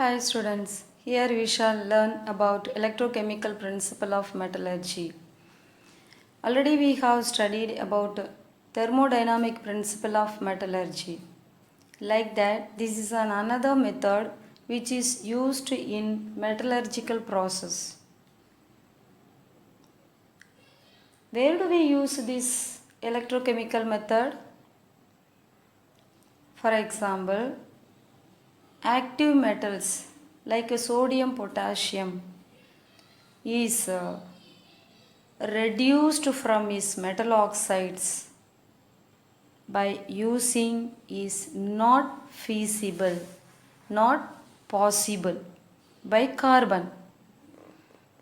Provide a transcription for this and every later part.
Hi students, here we shall learn about electrochemical principle of metallurgy. Already we have studied about thermodynamic principle of metallurgy. Like that, this is another method which is used in metallurgical process. Where do we use this electrochemical method? For example, active metals like sodium, potassium is reduced from its metal oxides by using is not feasible, not possible by carbon.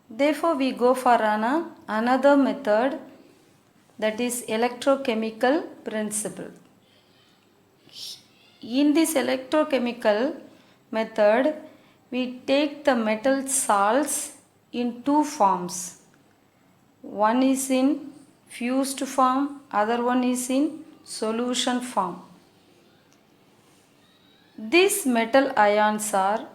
Therefore, we go for another method, that is electrochemical principle. In this electrochemical method, we take the metal salts in two forms. One is in fused form, other one is in solution form. These metal ions are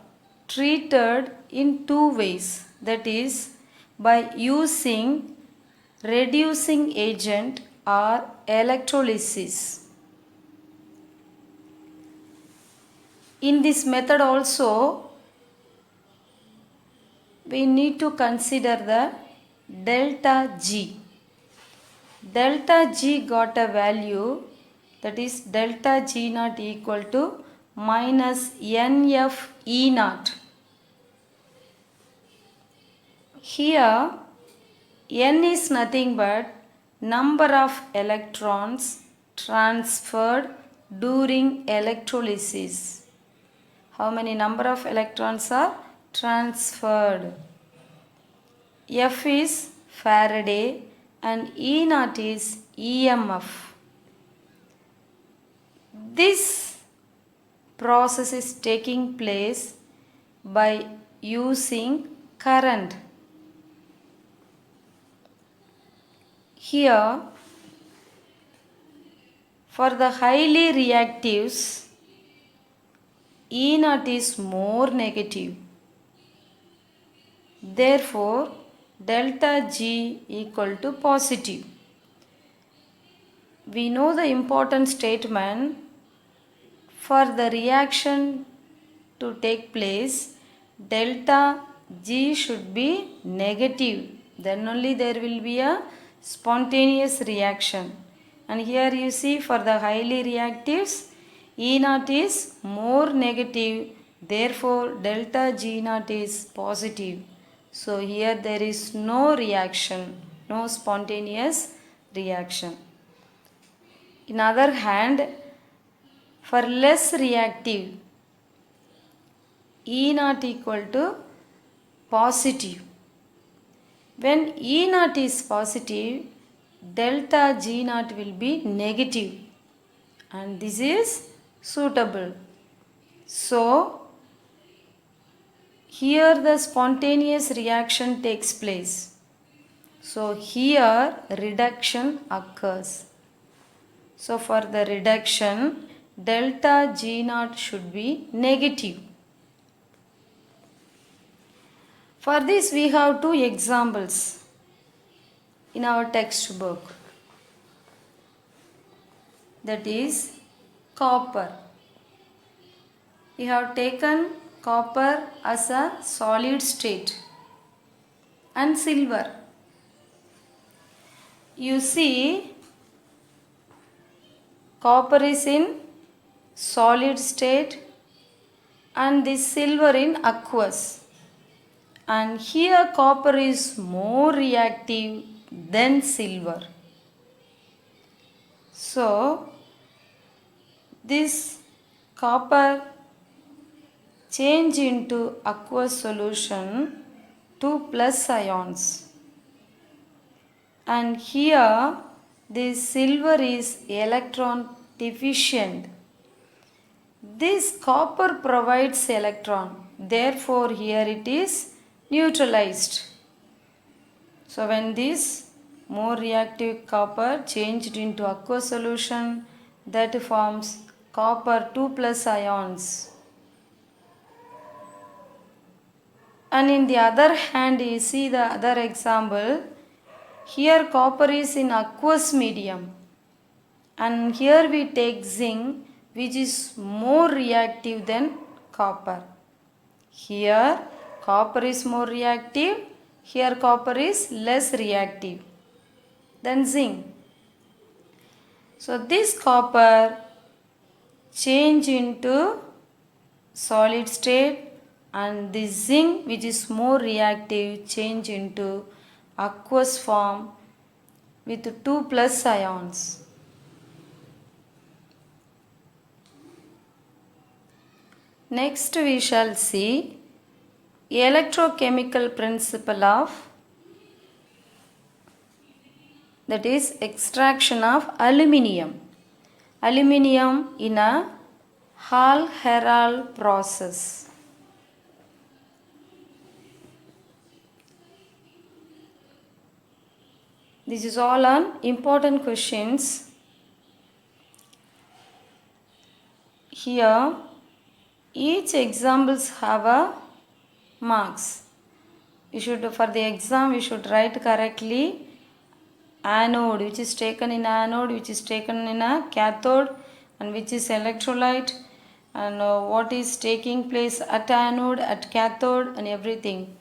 treated in two ways, that is by using reducing agent or electrolysis. In this method also we need to consider the delta G. Delta G got a value, that is delta G naught equal to minus NF E naught. Here N is nothing but number of electrons transferred during electrolysis. How many number of electrons are transferred? F is Faraday and E naught is EMF. This process is taking place by using current. Here, for the highly reactives, E naught is more negative. Therefore, delta G equal to positive. We know the important statement, for the reaction to take place, delta G should be negative. Then only there will be a spontaneous reaction. And here you see, for the highly reactives, E naught is more negative. Therefore, delta G naught is positive. So here there is no reaction, no spontaneous reaction. In other hand, for less reactive, E naught equal to positive. When E naught is positive, delta G naught will be negative, and this is suitable. So, here the spontaneous reaction takes place. So, here reduction occurs. So, for the reduction, delta G naught should be negative. For this, we have two examples in our textbook. That is copper. We have taken copper as a solid state and silver. You see, copper is in solid state and this silver in aqueous. And here copper is more reactive than silver. So, this copper change into aqueous solution to plus ions. And here this silver is electron deficient. This copper provides electron. Therefore, here it is neutralized. So, when this more reactive copper changed into aqueous solution, that forms copper 2 plus ions. And in the other hand, you see the other example. Here copper is in aqueous medium. And here we take zinc, which is more reactive than copper. Here copper is more reactive. Here copper is less reactive than zinc. So this copper change into solid state, and this zinc, which is more reactive, change into aqueous form with 2 plus ions. Next we shall see electrochemical principle of, that is extraction of aluminium. Aluminium in a Hall-Héroult process. This is all on important questions. Here each examples have a marks. For the exam we should write correctly anode, which is taken in anode, which is taken in a cathode, and which is electrolyte, and what is taking place at anode, at cathode, and everything.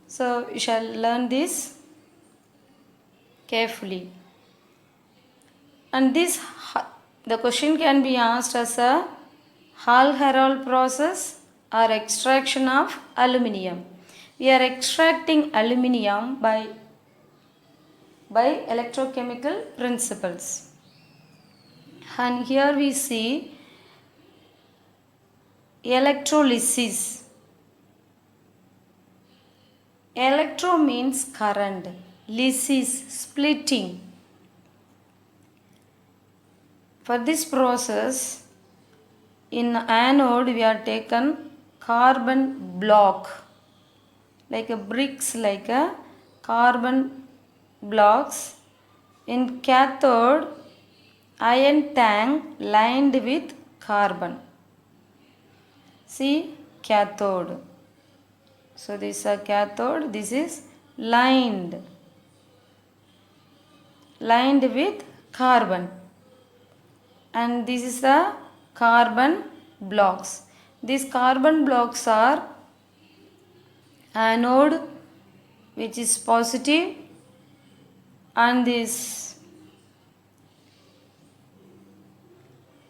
So we shall learn this carefully. And this, the question can be asked as a Hall-Héroult process or extraction of aluminium. We are extracting aluminium by electrochemical principles. And here we see electrolysis. Electro means current, lysis splitting. For this process, in anode we are taken carbon block, like a bricks, like a carbon blocks. In cathode, iron tank lined with carbon. See, cathode. So this is a cathode, this is lined with carbon, and this is the carbon blocks. These carbon blocks are anode, which is positive, and this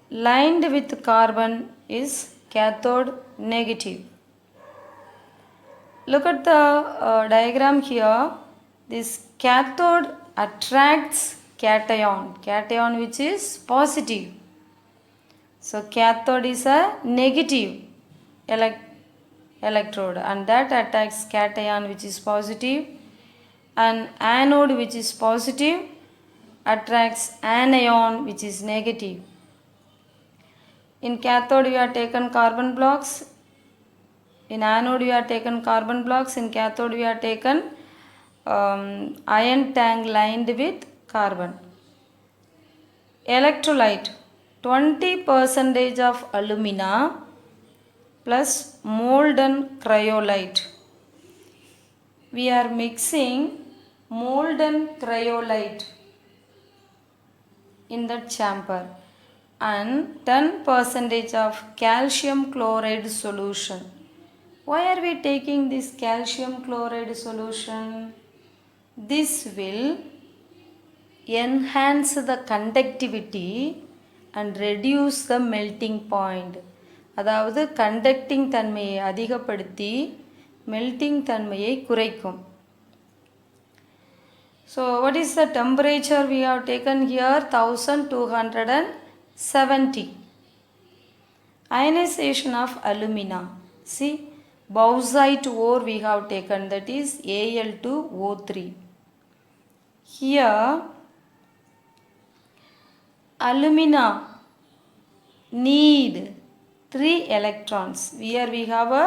lined with carbon is cathode, negative. Look at the diagram here. This cathode attracts cation which is positive. So cathode is a negative electrode, and that attacks cation which is positive, and anode, which is positive, attracts anion which is negative. In cathode we are taken carbon blocks, in anode we are taken carbon blocks, in cathode we are taken iron tank lined with carbon. Electrolyte, 20% of alumina plus molten cryolite. We are mixing molten cryolite in the chamber, and 10% of calcium chloride solution. Why are we taking this calcium chloride solution? This will enhance the conductivity and reduce the melting point. அதாவது conducting தன்மையை அதிகப்படுத்தி melting தன்மையை குறைக்கும். So what is the temperature we have taken here? 1270. Ionization of alumina. See, bauxite ore we have taken, that is Al2O3. Here alumina need 3 electrons. Here we have a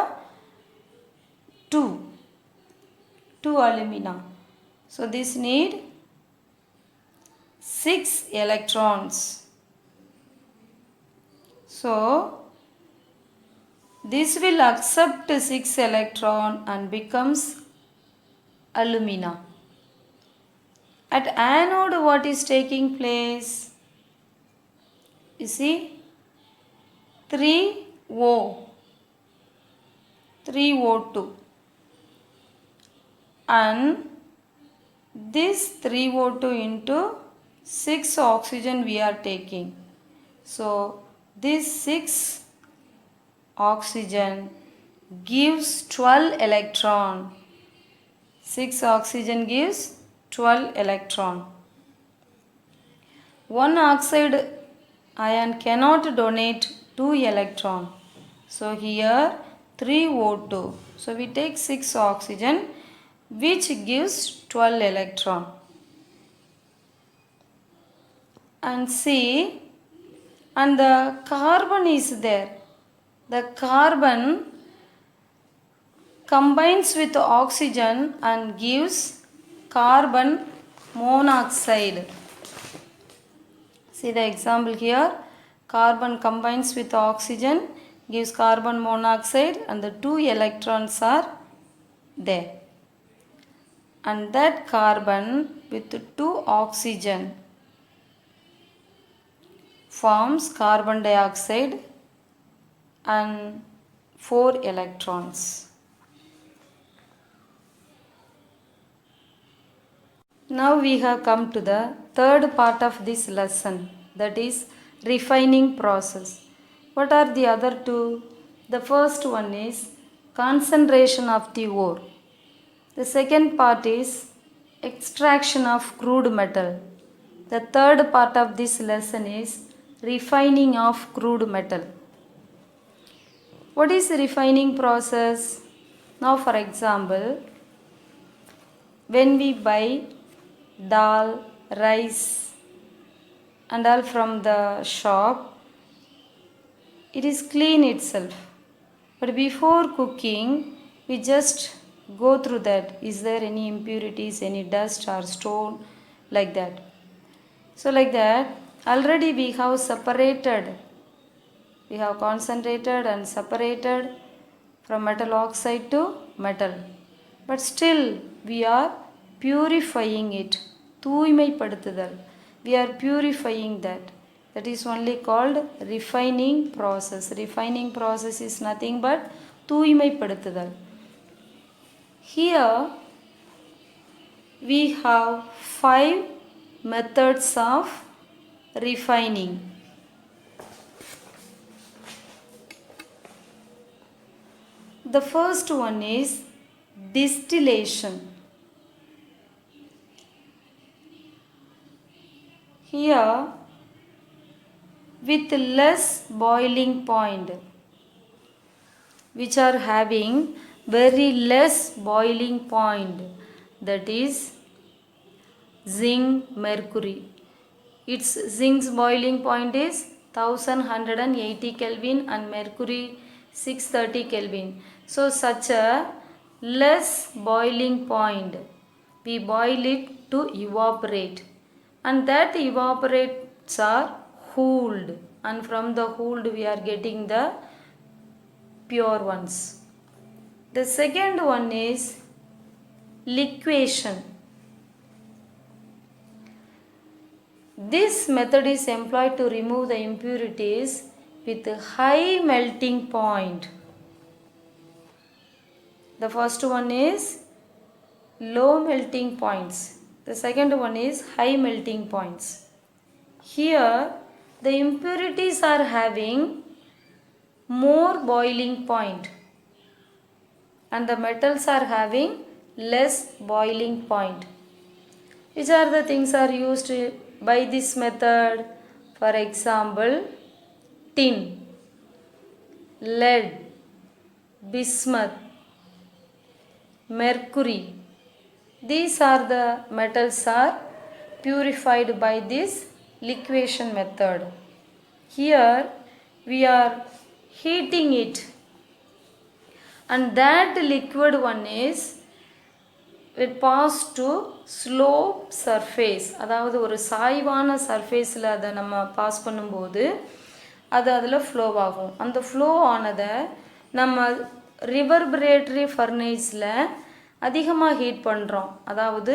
2 alumina. So this need 6 electrons. So This will accept 6 electron and becomes alumina. At anode, what is taking place? You see, 3O2, and this 3O2 into 6 oxygen we are taking. So this 6 oxygen gives 12 electron. 6 oxygen gives 12 electron. One oxide ion cannot donate 2 electron. So here 3O2. So we take 6 oxygen which gives 12 electron. And see, and the carbon is there. The carbon combines with oxygen and gives carbon monoxide. See the example here. Carbon combines with oxygen, gives carbon monoxide, and the 2 electrons are there. And that carbon with 2 oxygen forms carbon dioxide and 4 electrons. Now we have come to the third part of this lesson, that is refining process. What are the other two? The first one is concentration of the ore. The second part is extraction of crude metal. The third part of this lesson is refining of crude metal. What is the refining process? Now for example, when we buy dal, rice and all from the shop, it is clean itself. But before cooking, we just go through that. Is there any impurities, any dust or stone, like that? So like that, already we have separated. We have concentrated and separated from metal oxide to metal. But still we are purifying it. தூய்மைப்படுத்துதல். We are purifying that. That is only called refining process. Refining process is nothing but தூய்மைப்படுத்துதல். Here we have 5 methods of refining. The first one is distillation. Here, with less boiling point, which are having very less boiling point, that is zinc, mercury. Its zinc's boiling point is 1180 Kelvin and mercury 630 Kelvin. So such a less boiling point, we boil it to evaporate, and that evaporates are cooled, and from the cooled we are getting the pure ones. The second one is liquation. This method is employed to remove the impurities with a high melting point. The first one is low melting points. The second one is high melting points. Here the impurities are having more boiling point and the metals are having less boiling point. Which are the things are used by this method? For example, tin, lead, bismuth, mercury. These are the metals are purified by this liquation method. Here we are heating it, and that liquid one is it pass to slope surface. அதாவது ஒரு சாய்வான சர்ஃபேஸில் அதை நம்ம pass பண்ணும்போது அது அதில் flow ஆகும். அந்த ஃப்ளோ ஆனதை நம்ம ரிவர்பரேட்டரி ஃபர்னேஸில் அதிகமாக ஹீட் பண்ணுறோம், அதாவது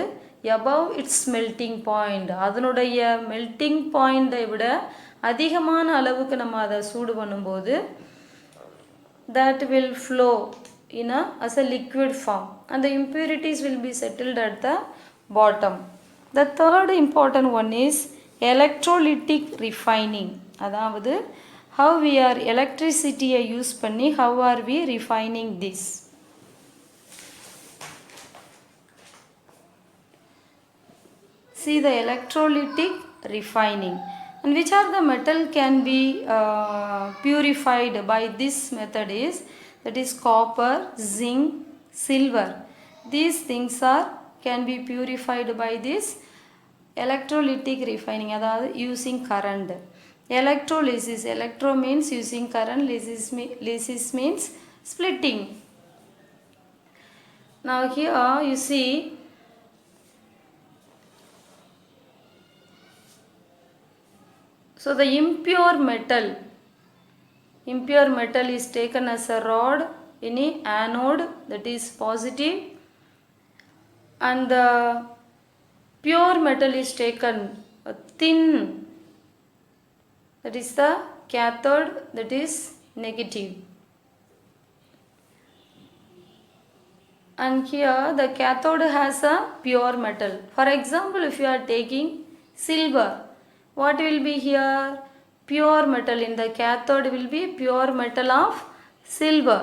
above its melting point, அதனுடைய மெல்ட்டிங் பாயிண்டை விட அதிகமான அளவுக்கு நம்ம அதை சூடு பண்ணும்போது that will flow as a liquid form and the impurities will be settled at the bottom. The third important one is electrolytic refining, அதாவது how we are electricity use பண்ணி how are we refining this. See the electrolytic refining, and which are the metal can be purified by this method is, that is copper, zinc, silver. These things can be purified by this electrolytic refining, அதாவது using current. Electrolysis, electro means using current, lysis means splitting. Now here you see so the impure metal is taken as a rod in a anode, that is positive, and the pure metal is taken thin, that is the cathode, that is negative. And here the cathode has a pure metal. For example, if you are taking silver, what will be here? Pure metal. In the cathode will be pure metal of silver,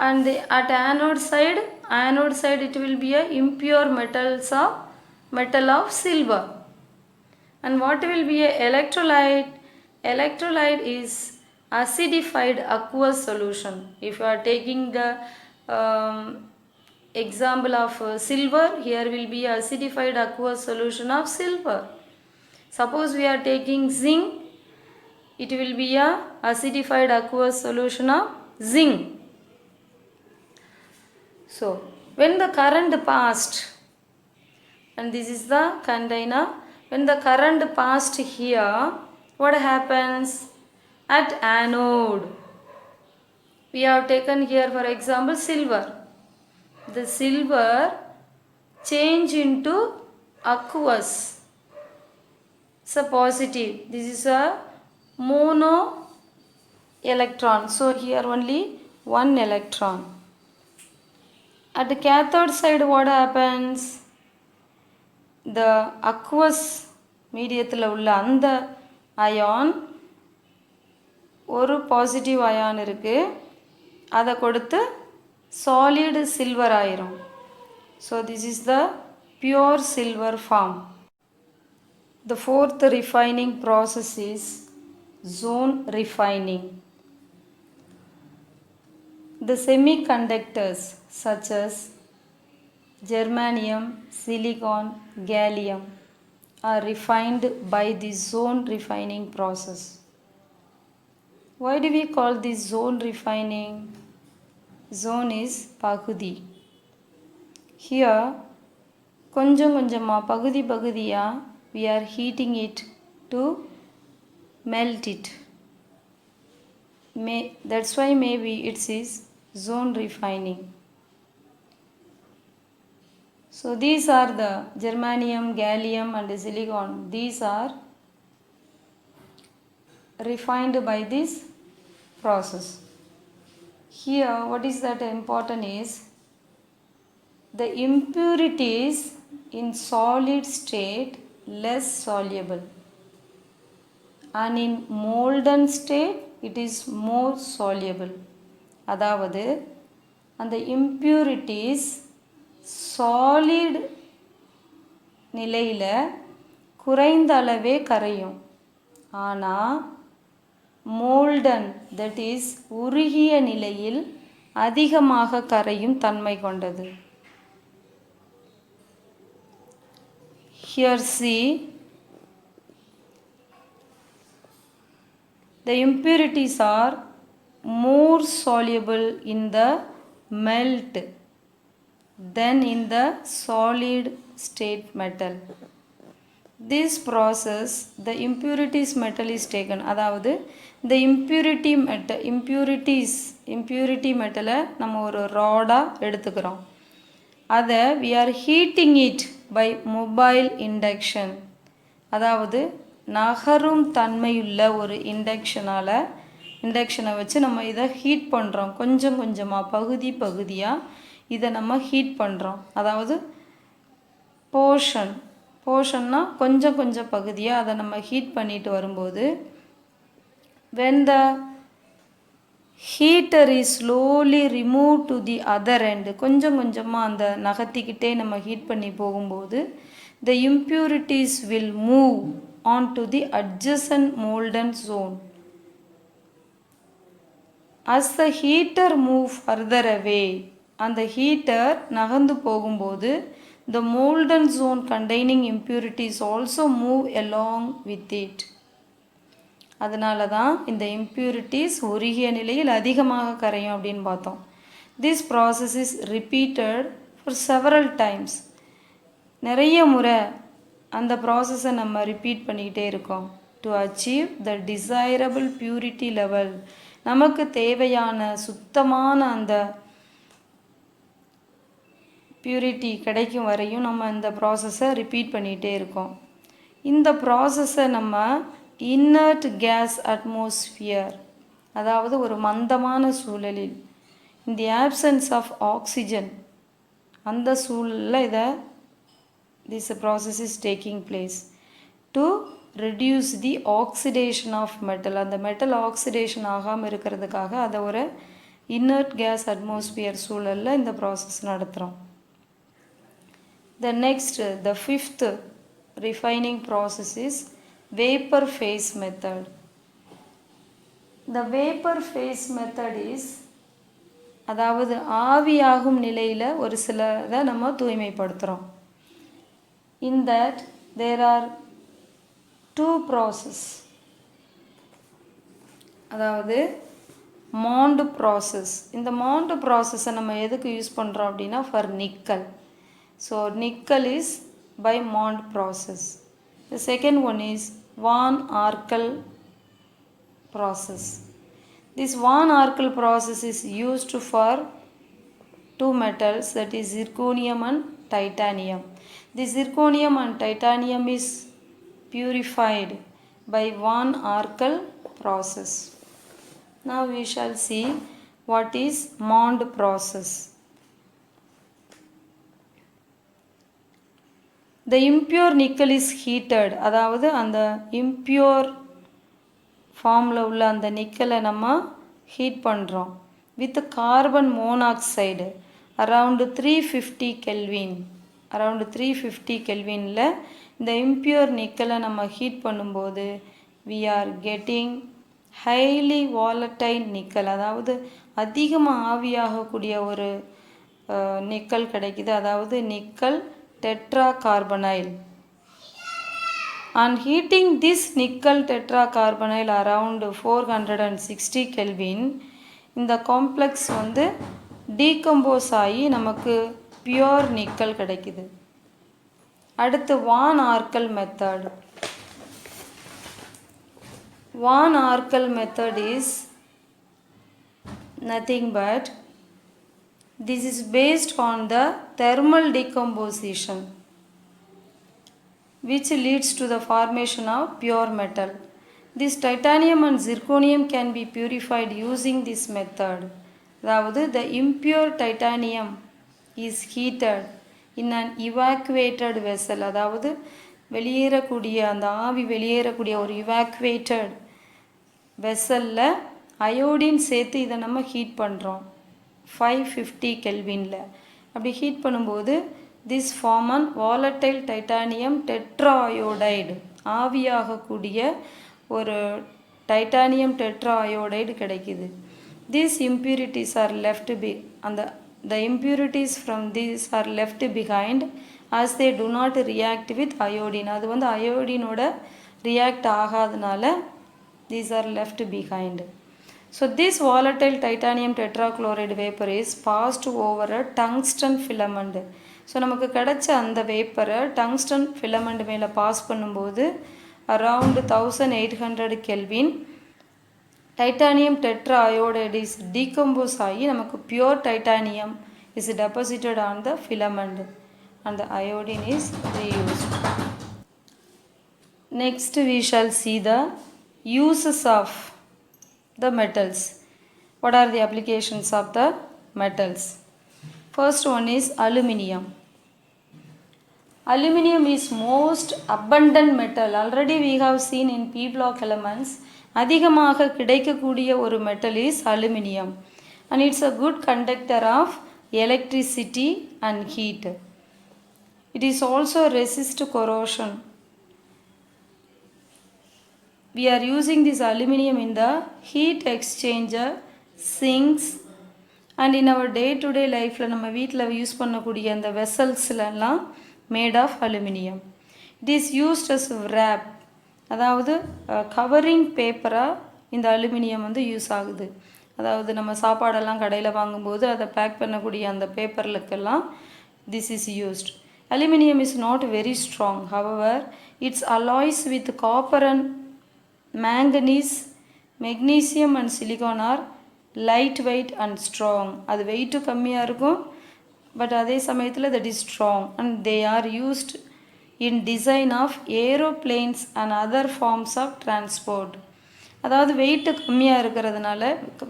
and at anode side it will be a impure metal of silver. And what will be a electrolyte? Electrolyte is acidified aqueous solution. If you are taking the example of silver, here will be acidified aqueous solution of silver. Suppose we are taking zinc, it will be a acidified aqueous solution of zinc. So when the current passed, and this is the container, when the current passed here, what happens? At anode, we have taken here for example silver. The silver change into aqueous. It's a positive. This is a mono electron. So here only one electron. At the cathode side, what happens? The aqueous mediathula ulla andha ion ஒரு positive ion இருக்குது, அதை கொடுத்து solid silver ஆயிரும். So this is the pure silver form. The fourth refining process is zone refining. The semiconductors such as germanium, silicon, gallium are refined by the zone refining process. Why do we call this zone refining? Zone is பகுதி. Here கொஞ்சம் கொஞ்சமாக பகுதியாக we are heating it to melt it. That's why maybe it is zone refining. So these are the germanium, gallium and silicon. These are refined by this process. Here what is that important is the impurities in solid state less soluble, and in molten state it is more soluble. அதாவது அந்த impurities solid நிலையில் குறைந்த அளவே கரையும், ஆனால் molten that is உருகிய நிலையில் அதிகமாக கரையும் தன்மை கொண்டது. Here see the impurities are more soluble in the melt than in the solid state metal. this process the impurities metal is taken. அதாவது இந்த impurity மெட்டலை நம்ம ஒரு ராடாக எடுத்துக்கிறோம். அதை we are heating it by mobile induction. அதாவது நகரும் தன்மையுள்ள ஒரு இண்டக்ஷனை வச்சு நம்ம இதை ஹீட் பண்ணுறோம். கொஞ்சம் கொஞ்சமாக பகுதியாக இதை நம்ம ஹீட் பண்ணுறோம். அதாவது போர்ஷன்னா கொஞ்சம் பகுதியாக அதை நம்ம ஹீட் பண்ணிட்டு வரும்போது when the heater is slowly removed to the other end, கொஞ்சமாக அந்த நகர்த்திக்கிட்டே நம்ம ஹீட் பண்ணி போகும்போது the impurities will move on to the adjacent molten zone. As the heater move further away, அந்த ஹீட்டர் நகர்ந்து போகும்போது the molten zone containing impurities also move along with it. அதனால தான் இந்த impurities உருகிய நிலையில் அதிகமாக கரையும் அப்படின்னு பார்த்தோம். This process is repeated for several times. நிறைய முறை அந்த ப்ராசஸை நம்ம ரிப்பீட் பண்ணிக்கிட்டே இருக்கோம். to achieve the desirable purity level, நமக்கு தேவையான சுத்தமான அந்த பியூரிட்டி கிடைக்கும் வரையும் நம்ம இந்த ப்ராசஸை ரிப்பீட் பண்ணிகிட்டே இருக்கோம். இந்த ப்ராசஸை நம்ம இன்னர்ட் கேஸ் அட்மாஸ்பியர், அதாவது ஒரு மந்தமான சூழலில், in the absence of oxygen, அந்த சூழலில் this process is taking place to reduce the oxidation of metal. அந்த மெட்டல் ஆக்சிடேஷன் ஆகாமல் இருக்கிறதுக்காக அதை ஒரு இன்னர்ட் கேஸ் அட்மாஸ்பியர் சூழலில் இந்த ப்ராசஸ் நடத்துகிறோம். The fifth refining process is vapor phase method. The vapor phase method is, அதாவது ஆவியாகும் நிலையில் ஒரு சிலதை நம்ம தூய்மைப்படுத்துகிறோம். In that there are two process, அதாவது மாண்ட் ப்ராசஸ். இந்த மாண்ட் ப்ராசஸை நம்ம எதுக்கு யூஸ் பண்ணுறோம் அப்படின்னா for nickel. So nickel is by Mond process. The second one is Van Arkel process. This Van Arkel process is used for two metals, that is zirconium and titanium. The zirconium and titanium is purified by Van Arkel process. Now we shall see what is Mond process. The impure nickel is heated, அதாவது அந்த impure ஃபார்மில் உள்ள அந்த நிக்கலை நம்ம heat பண்ணுறோம் with carbon monoxide around 350 Kelvin. Around 350 கெல்வினில் இந்த impure நிக்கலை நம்ம heat பண்ணும்போது we are getting highly volatile nickel, அதாவது அதிகமாக ஆவியாகக்கூடிய ஒரு நிக்கல் கிடைக்குது, அதாவது nickel tetracarbonyl. On heating this nickel tetracarbonyl around 460 Kelvin, இந்த காம்ப்ளெக்ஸ் டீகம்போஸ் ஆகி நமக்கு பியூர் நிக்கல் கிடைக்குது. அடுத்து van Arkel method. Van Arkel method is nothing but this is based on the thermal decomposition which leads to the formation of pure metal. This titanium and zirconium can be purified using this method. அதாவது the impure titanium is heated in an evacuated vessel, அதாவது வெளியேறக்கூடிய அந்த ஆவி வெளியேறக்கூடிய ஒரு evacuated வெசலில் iodine சேர்த்து இதை நம்ம heat பண்ணுறோம் 550 கெல்வினில். அப்படி ஹீட் பண்ணும்போது this form an volatile titanium tetraiodide, ஆவியாகக்கூடிய ஒரு டைட்டானியம் டெட்ரா அயோடைடு கிடைக்கிது. These impurities are left the impurities from these are left behind as they do not react with iodine. அது அயோடினோட react ஆகாதனால these are left behind. So this volatile titanium tetrachloride vapor is passed over a tungsten filament. So நமக்கு கிடைச்ச அந்த வேப்பரை tungsten filament மேலே pass பண்ணும்போது around 1800 kelvin titanium tetra iodide is decompose ஆகி நமக்கு pure titanium is deposited on the filament and the iodine is reused. Next we shall see the uses of the metals. What are the applications of the metals? First one is aluminium. Aluminium is most abundant metal. Already we have seen in p block elements அதிகமாக கிடைக்கக்கூடிய ஒரு metal is aluminium and it's a good conductor of electricity and heat. It is also resist corrosion. We are using this aluminium in the heat exchanger, sinks and in our day to day life நம்ம வீட்டில் use பண்ணக்கூடிய அந்த வெசல்ஸ்லாம் made of aluminium. It is used as wrap, அதாவது covering பேப்பராக இந்த aluminium வந்து use ஆகுது. அதாவது நம்ம சாப்பாடெல்லாம் கடையில் வாங்கும்போது அதை பேக் பண்ணக்கூடிய அந்த பேப்பர்களுக்கெல்லாம் this is used. Aluminium is not very strong, however its alloys with copper and manganese, magnesium and silicon are lightweight and strong. அது வெயிட்டு கம்மியாக இருக்கும், பட் அதே சமயத்தில் that is strong and they are used in design of aeroplanes and other forms of transport. அதாவது weight கம்மியாக இருக்கிறதுனால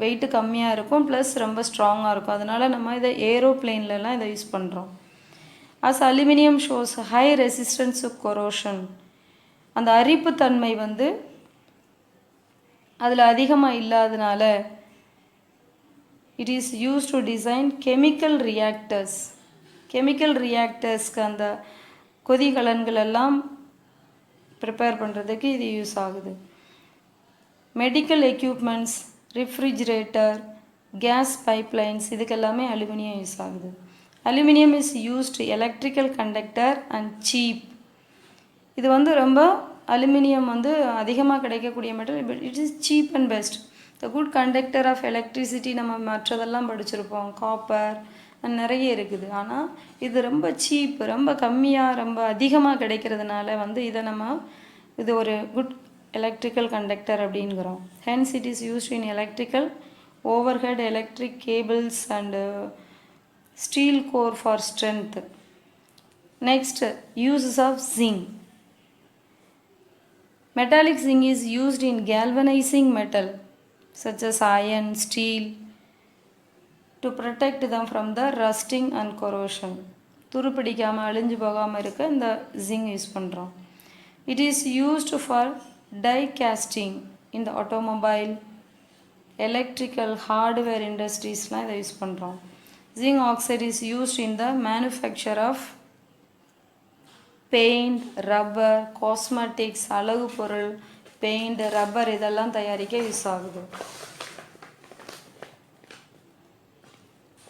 weight கம்மியாக இருக்கும் ப்ளஸ் ரொம்ப ஸ்ட்ராங்காக இருக்கும், அதனால் நம்ம இதை ஏரோப்ளேன்லலாம் இதை யூஸ் பண்ணுறோம். as aluminium shows high resistance to corrosion. அந்த அரிப்புத்தன்மை வந்து அதில் அதிகமாக இல்லாதனால it is used to design chemical reactors. chemical reactorsக்கு அந்த கொதிகலன்கள் எல்லாம் ப்ரிப்பேர் பண்ணுறதுக்கு இது யூஸ் ஆகுது. Medical equipments, refrigerator, gas pipelines இதுக்கெல்லாமே அலுமினியம் யூஸ் ஆகுது. Aluminium is used electrical conductor and cheap. இது வந்து ரொம்ப அலுமினியம் வந்து அதிகமாக கிடைக்கக்கூடிய metal, but it is cheap and best. The good conductor of electricity நம்ம மற்றதெல்லாம் படிச்சிருப்போம், காப்பர் நிறைய இருக்குது. ஆனால் இது ரொம்ப சீப், ரொம்ப கம்மியாக ரொம்ப அதிகமாக கிடைக்கிறதுனால வந்து இதை நம்ம இது ஒரு குட் எலக்ட்ரிக்கல் கண்டக்டர் அப்படிங்கிறோம். Hence it is used in electrical overhead electric cables and steel core for strength. Next, uses of zinc. Metallic zinc is used in galvanizing metal such as iron, steel to protect them from the rusting and corrosion. துருப்பிடிக்காமல் அழிஞ்சு போகாமல் இருக்க இந்த zinc use பண்ணுறோம். It is used for die casting in the automobile, electrical, hardware industries-லாம் இதை use பண்ணுறோம். Zinc oxide is used in the manufacture of paint, rubber, cosmetics, அழகு பொருள், paint, rubber இதெல்லாம் தயாரிக்க யூஸ் ஆகுது.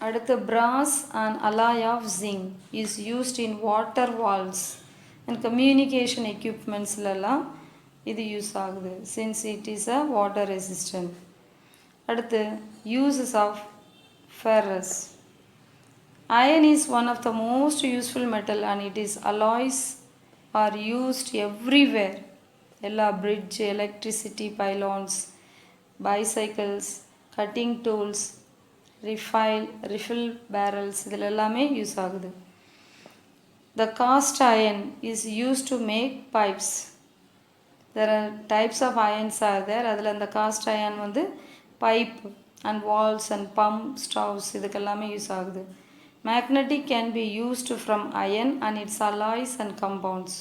அடுத்து brass and alloy of zinc is used in water valves and communication equipmentsலாம் இது use ஆகுது since it is a water resistant. அடுத்து uses of ferrous. Iron is one of the most useful metal and its alloys are used everywhere. எல்லா bridge, electricity pylons, bicycles, cutting tools, refill barrels இதில் எல்லாமே use ஆகுது. The cast iron is used to make pipes. There are types of irons are there. அதில் அந்த cast iron வந்து pipe and walls and pump stoves இதுக்கெல்லாமே use ஆகுது. Magnetic can be used from iron and its alloys and compounds.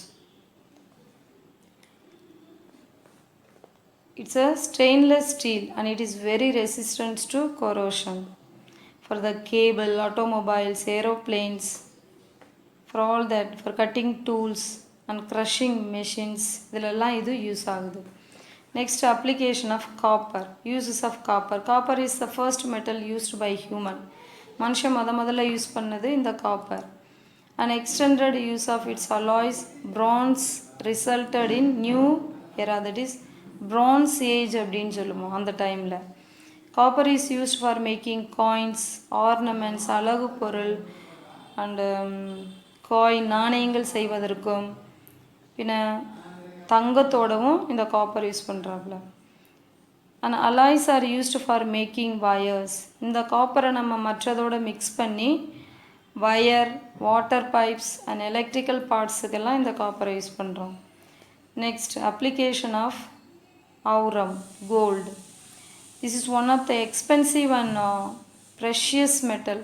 It's a stainless steel and it is very resistant to corrosion. For the cable, automobiles, aeroplanes, for all that, for cutting tools and crushing machines, இதெல்லாம் இது use ஆகுது. Next, application of copper. Uses of copper. Copper is the first metal used by human. மனுஷன் முதல்ல use பண்ணது இந்த copper. An extended use of its alloys, bronze, resulted in new era, that is bronze age அப்படின்னு சொல்லுவோம் அந்த டைமில். Copper is used for making coins, ornaments, அழகு பொருள், அண்டு காயின் நாணயங்கள் செய்வதற்கும் பின்ன தங்கத்தோடவும் இந்த காப்பர் யூஸ் பண்ணுறாப்புல. And alloys are used for making wires. இந்த காப்பரை நம்ம மற்றதோடு மிக்ஸ் பண்ணி wire, water pipes and electrical பார்ட்ஸுக்கெல்லாம் இந்த காப்பரை யூஸ் பண்ணுறோம். Next, application of aurum, gold. This is one of the expensive and precious metal.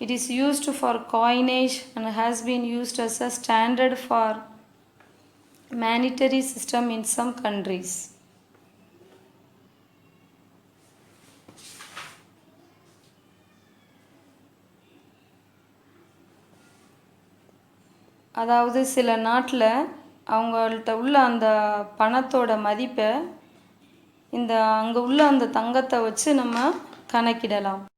It is used for coinage and has been used as a standard for monetary system in some countries. அதாவது சில நாட்டில் அவங்கள்ட்ட உள்ள அந்த பணத்தோட மதிப்பை இந்த அங்கே உள்ள அந்த தங்கத்தை வச்சு நம்ம கணக்கிடலாம்.